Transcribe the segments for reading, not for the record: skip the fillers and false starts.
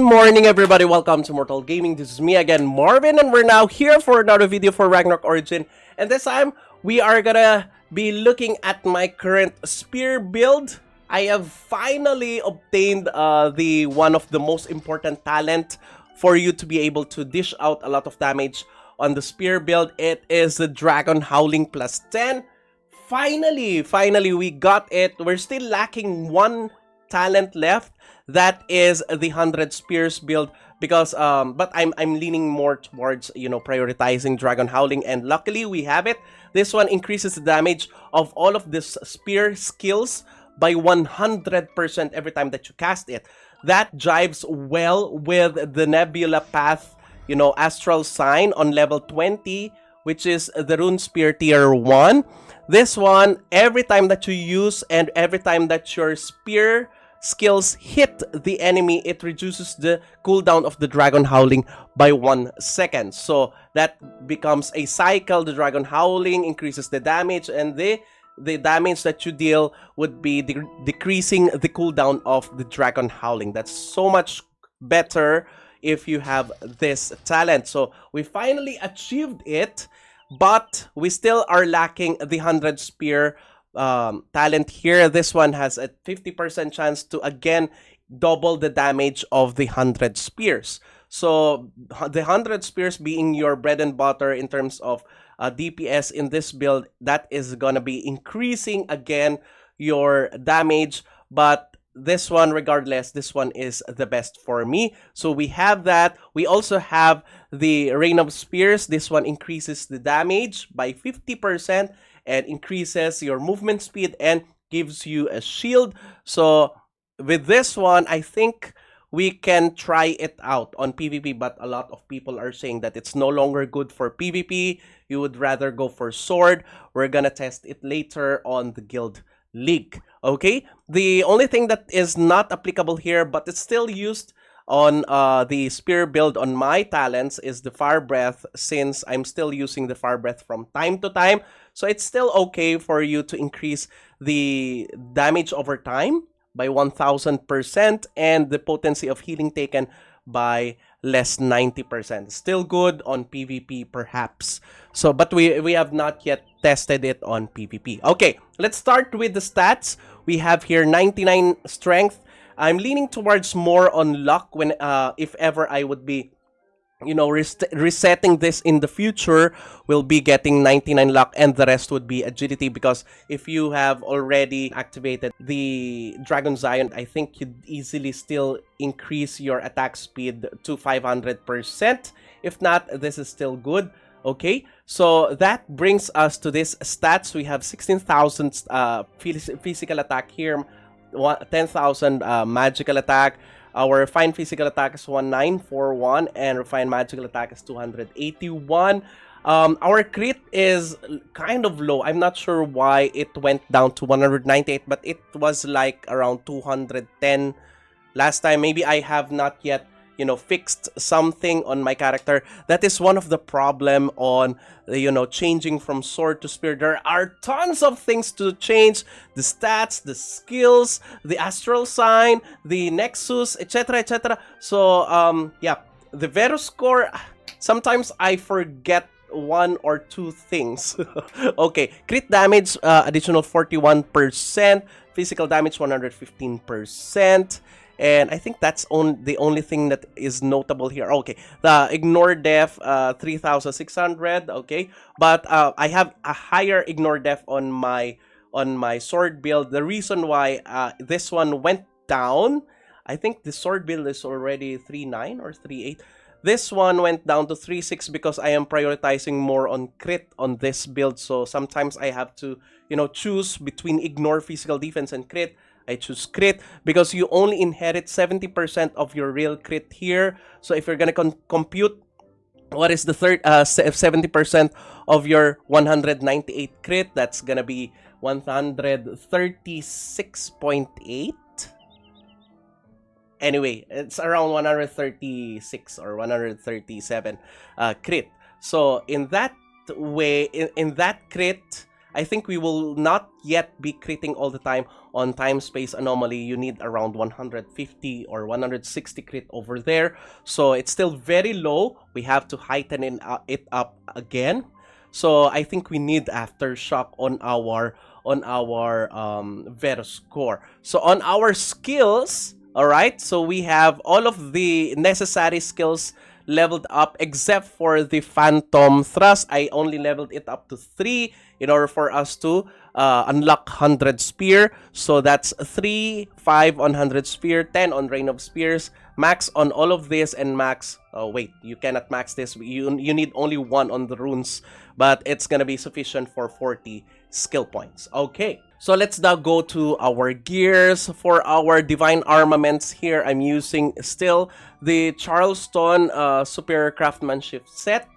morning, everybody. Welcome to Mortal Gaming. This is me again, Marvin, and we're now here for another video for Ragnarok Origin. And this time, we are gonna be looking at my current spear build. I have finally obtained the one of the most important talent for you to be able to dish out a lot of damage on the spear build. It is the Dragon Howling plus 10. Finally, we got it. We're still lacking one talent left. That is the 100 spears build, because but I'm leaning more towards, you know, prioritizing Dragon Howling, and luckily we have it. This one increases the damage of all of this spear skills by 100% every time that you cast it. That jives well with the Nebula Path, you know, Astral Sign on level 20, which is the Rune Spear tier 1. This one, every time that you use and every time that your spear skills hit the enemy, it reduces the cooldown of the Dragon Howling by 1 second. So that becomes a cycle. The Dragon Howling increases the damage, and the damage that you deal would be decreasing the cooldown of the Dragon Howling. That's so much better if you have this talent. So we finally achieved it, but we still are lacking the 100 spear talent here. This one has a 50% chance to again double the damage of the 100 spears. So the 100 spears being your bread and butter in terms of DPS in this build, that is gonna be increasing again your damage. But this one, regardless, this one is the best for me. So we have that. We also have the Rain of Spears. This one increases the damage by 50% and increases your movement speed and gives you a shield. So with this one, I think we can try it out on PvP, but a lot of people are saying that it's no longer good for PvP. You would rather go for sword. We're gonna test it later on the Guild League. Okay, the only thing that is not applicable here, but it's still used on the spear build on my talents, is the Fire Breath, since I'm still using the Fire Breath from time to time. So it's still okay for you to increase the damage over time by 1000% and the potency of healing taken by less 90%. Still good on PvP perhaps. So, but we have not yet tested it on PvP. Okay, let's start with the stats. We have here 99 strength. I'm leaning towards more on luck when if ever I would be, you know, resetting this in the future, we'll be getting 99 luck, and the rest would be agility, because if you have already activated the Dragon Zion, I think you'd easily still increase your attack speed to 500%. If not, this is still good. Okay, so that brings us to this stats. We have 16,000 physical attack here, 10,000 magical attack. Our refined physical attack is 1941, and refined magical attack is 281. Our crit is kind of low. I'm not sure why it went down to 198, but it was like around 210 last time. Maybe I have not yet, you know, fixed something on my character. That is one of the problem on, you know, changing from sword to spear. There are tons of things to change: the stats, the skills, the astral sign, the nexus, etc, etc. So yeah, the Verus score, sometimes I forget one or two things. Okay, crit damage additional 41%, physical damage 115%. And I think that's the only thing that is notable here. Okay, the ignore def 3600. Okay, but I have a higher ignore def on my sword build. The reason why this one went down, I think the sword build is already 3.9 or 3.8. This one went down to 3.6 because I am prioritizing more on crit on this build. So sometimes I have to, you know, choose between ignore physical defense and crit. I choose crit because you only inherit 70% of your real crit here. So if you're gonna compute what is the 70% of your 198 crit, that's gonna be 136.8. Anyway, it's around 136 or 137 crit. So in that way, in that crit, I think we will not yet be critting all the time on time space anomaly. You need around 150 or 160 crit over there, so it's still very low. We have to heighten it up again. So I think we need aftershock on our Verus core. So on our skills, all right, so we have all of the necessary skills leveled up except for the Phantom Thrust. I only leveled it up to 3 in order for us to unlock 100 Spear. So that's 3, 5 on 100 Spear, 10 on Rain of Spears, max on all of this, and max... Oh, wait, you cannot max this. You need only 1 on the runes, but it's gonna be sufficient for 40 skill points. Okay, so let's now go to our gears. For our divine armaments here, I'm using still the Charleston Superior Craftsmanship set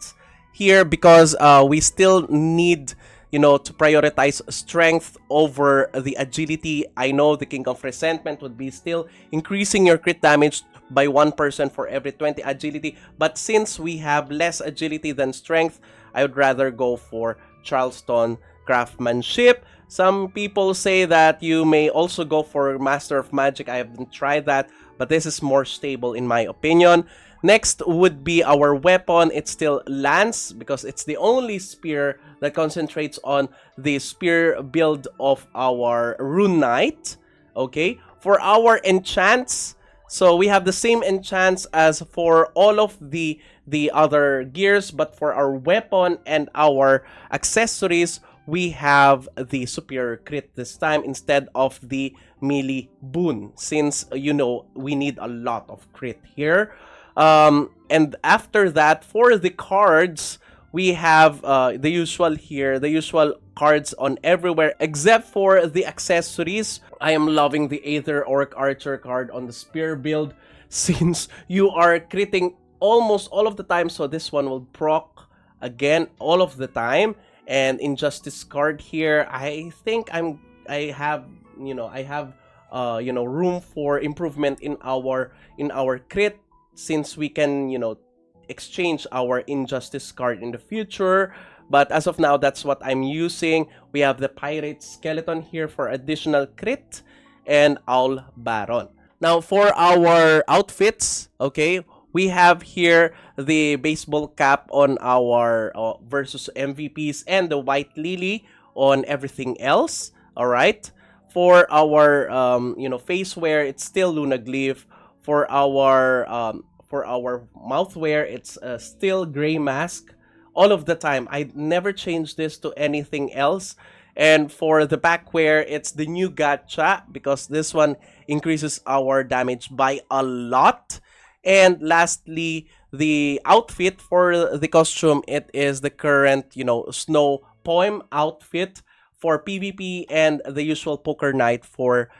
here because we still need, you know, to prioritize strength over the agility. I know the King of Resentment would be still increasing your crit damage by 1% for every 20 agility, but since we have less agility than strength, I would rather go for Charleston Craftsmanship. Some people say that you may also go for Master of Magic. I haven't tried that, but this is more stable in my opinion. Next would be our weapon. It's still Lance because it's the only spear that concentrates on the spear build of our Rune Knight. Okay, for our enchants, so we have the same enchants as for all of the other gears, but for our weapon and our accessories, we have the superior crit this time instead of the melee boon, since, you know, we need a lot of crit here. And after that, for the cards, we have the usual here, the usual cards on everywhere except for the accessories. I am loving the Aether Orc Archer card on the spear build since you are critting almost all of the time, so this one will proc again all of the time. And Injustice card here, I think I have room for improvement in our crit, since we can, you know, exchange our Injustice card in the future. But as of now, that's what I'm using. We have the Pirate Skeleton here for additional crit, and Owl Baron. Now for our outfits, okay, we have here the baseball cap on our versus MVPs and the White Lily on everything else. All right. For our face wear, it's still Luna Glyph. For our mouth wear, it's still Gray Mask all of the time. I never changed this to anything else. And for the back wear, it's the new gacha because this one increases our damage by a lot. And lastly, the outfit for the costume, it is the current, snow poem outfit for PvP and the usual poker night for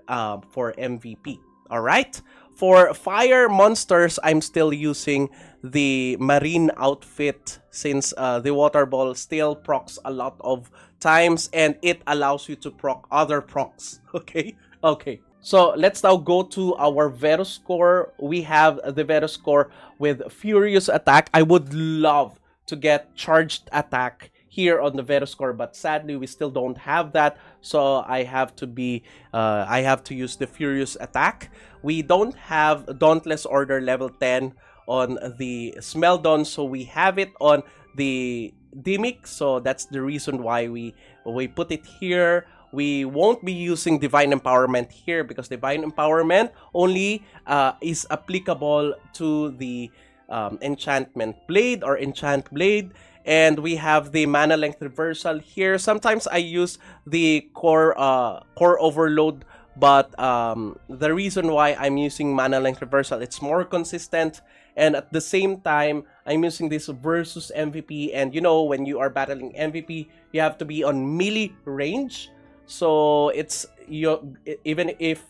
MVP. All right. For fire monsters, I'm still using the marine outfit since the water ball still procs a lot of times and it allows you to proc other procs. Okay. So let's now go to our Verus core. We have the Verus core with Furious Attack. I would love to get Charged Attack here on the Verus core, but sadly we still don't have that. So I have to use the Furious Attack. We don't have Dauntless Order level 10 on the Smeldon, so we have it on the Dimic. So that's the reason why we put it here. We won't be using Divine Empowerment here because Divine Empowerment only is applicable to the Enchantment Blade or Enchant Blade. And we have the Mana Length Reversal here. Sometimes I use the Core Overload, but the reason why I'm using Mana Length Reversal, it's more consistent. And at the same time, I'm using this versus MVP. And when you are battling MVP, you have to be on melee range. So it's even if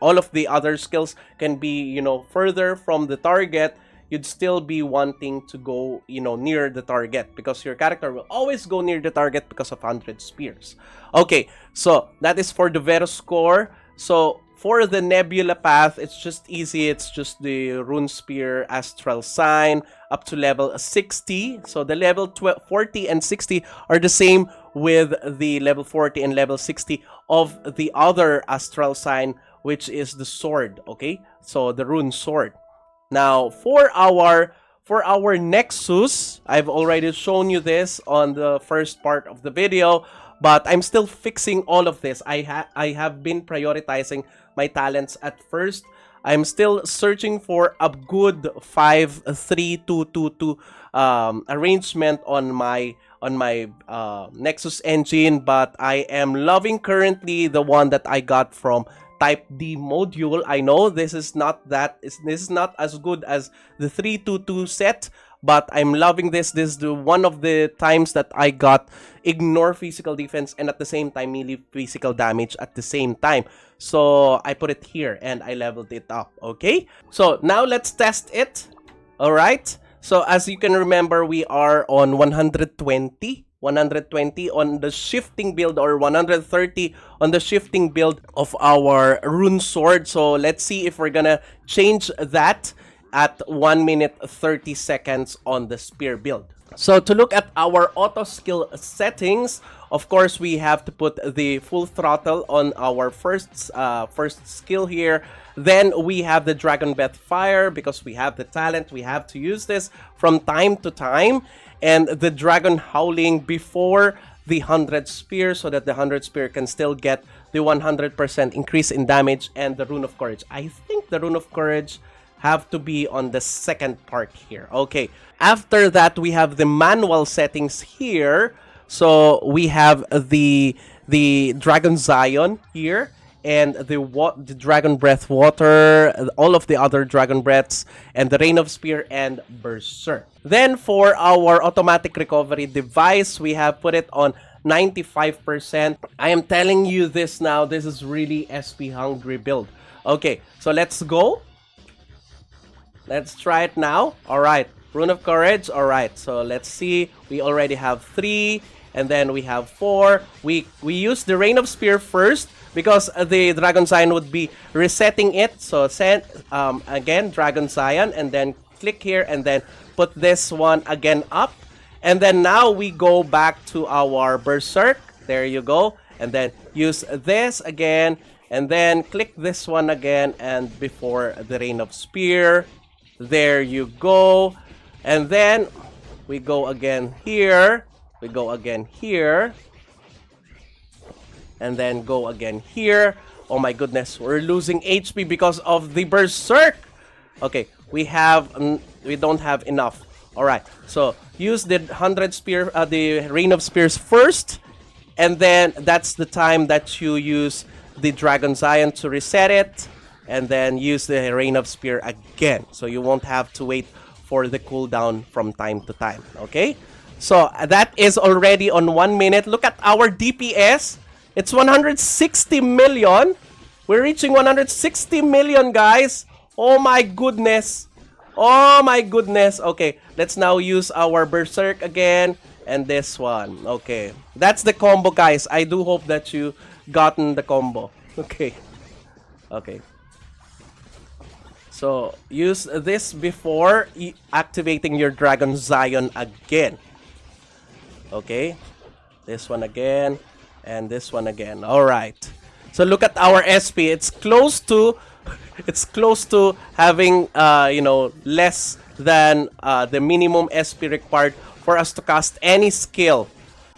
all of the other skills can be further from the target, you'd still be wanting to go near the target because your character will always go near the target because of 100 spears. Okay, so that is for the Verus core. So for the Nebula path, it's just easy. It's just the Rune Spear, Astral Sign up to level 60. So the level 40 and 60 are the same with the level 40 and level 60 of the other astral sign, which is the sword. Okay, so the rune sword. Now for our Nexus, I've already shown you this on the first part of the video, but I'm still fixing all of this. I have been prioritizing my talents at first. I'm still searching for a good 5-3-2-2-2 arrangement on my Nexus engine, but I am loving currently the one that I got from Type D module. I know this is not as good as the 3-2-2 set, but I'm loving this. This is one of the times that I got ignore physical defense and at the same time melee physical damage at the same time. So I put it here and I leveled it up. Okay, so now let's test it. All right, so as you can remember, we are on 120 on the shifting build, or 130 on the shifting build of our rune sword. So let's see if we're gonna change that at 1 minute 30 seconds on the spear build. So to look at our auto skill settings, of course we have to put the full throttle on our first skill here. Then we have the Dragon Breath Fire, because we have the talent, we have to use this from time to time. And the Dragon Howling before the 100 Spear, so that the 100 Spear can still get the 100% increase in damage, and the Rune of Courage. I think the Rune of Courage have to be on the second part here. Okay, after that we have the manual settings here. So we have the Dragon Zion here, and the Dragon Breath Water, all of the other Dragon Breaths, and the Rain of Spear and Berserk. Then for our automatic recovery device, we have put it on 95%. I am telling you this now, this is really SP hungry build. Okay, so let's go. Let's try it now. All right, Rune of Courage. All right, so let's see. We already have 3, and then we have 4. We use the Rain of Spear first, because the Dragon Zion would be resetting it. So send again Dragon Zion, and then click here, and then put this one again up. And then now we go back to our Berserk. There you go. And then use this again, and then click this one again, and before the Rain of Spear. There you go. And then we go again here. We go again here. And then go again here. Oh my goodness, we're losing HP because of the Berserk. Okay, we don't have enough. All right, so use the 100 Spear, the Rain of Spears first, and then that's the time that you use the Dragon Zion to reset it, and then use the Rain of Spear again, so you won't have to wait for the cooldown from time to time. Okay, so that is already on 1 minute. Look at our DPS. It's 160 million. We're reaching 160 million, guys. Oh my goodness. Oh my goodness. Okay, let's now use our Berserk again. And this one. Okay, that's the combo, guys. I do hope that you gotten the combo. Okay. Okay. So, use this before activating your Dragon Zion again. Okay. This one again. And this one again. Alright. So, look at our SP. It's close to having, you know, less than the minimum SP required for us to cast any skill.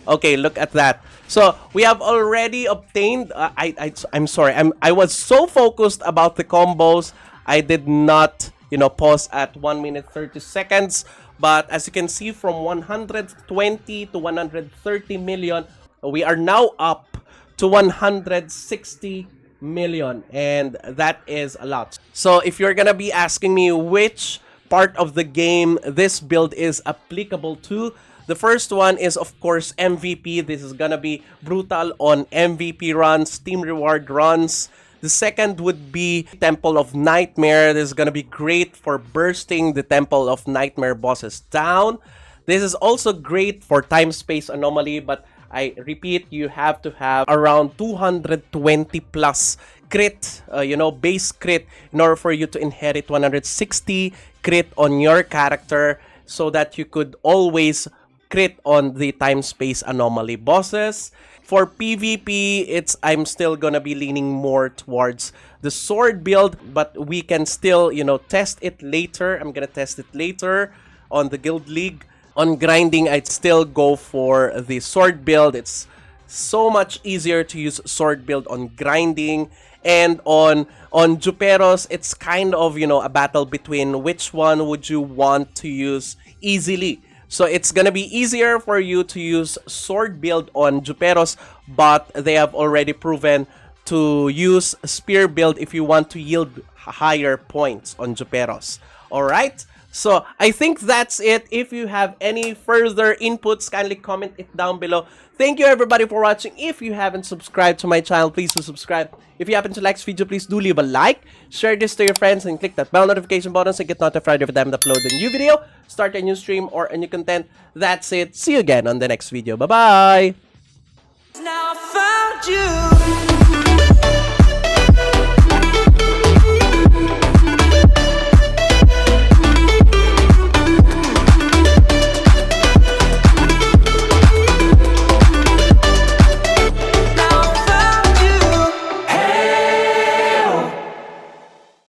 Okay, look at that. So, we have already obtained... I'm sorry. I was so focused about the combos, I did not, you know, pause at 1 minute 30 seconds. But as you can see, from 120 to 130 million, we are now up to 160 million. And that is a lot. So if you're gonna be asking me which part of the game this build is applicable to, the first one is, of course, MVP. This is gonna be brutal on MVP runs, team reward runs. The second would be Temple of Nightmare. This is gonna be great for bursting the Temple of Nightmare bosses down. This is also great for time-space anomaly, but I repeat, you have to have around 220 plus crit, you know, base crit, in order for you to inherit 160 crit on your character, so that you could always crit on the time space anomaly bosses. For PvP, I'm still gonna be leaning more towards the sword build, but we can still, you know, test it later. I'm gonna test it later on the Guild League. On grinding, I'd still go for the sword build. It's so much easier to use sword build on grinding. And on Juperos, it's kind of, you know, a battle between which one would you want to use easily. So it's gonna be easier for you to use sword build on Juperos, but they have already proven to use spear build if you want to yield higher points on Juperos. Alright? So I think that's it. If you have any further inputs, kindly comment it down below. Thank you everybody for watching. If you haven't subscribed to my channel, please do subscribe. If you happen to like this video, please do leave a like. Share this to your friends and click that bell notification button so you get notified every time I upload a new video, start a new stream, or a new content. That's it. See you again on the next video. Bye-bye! Now I found you.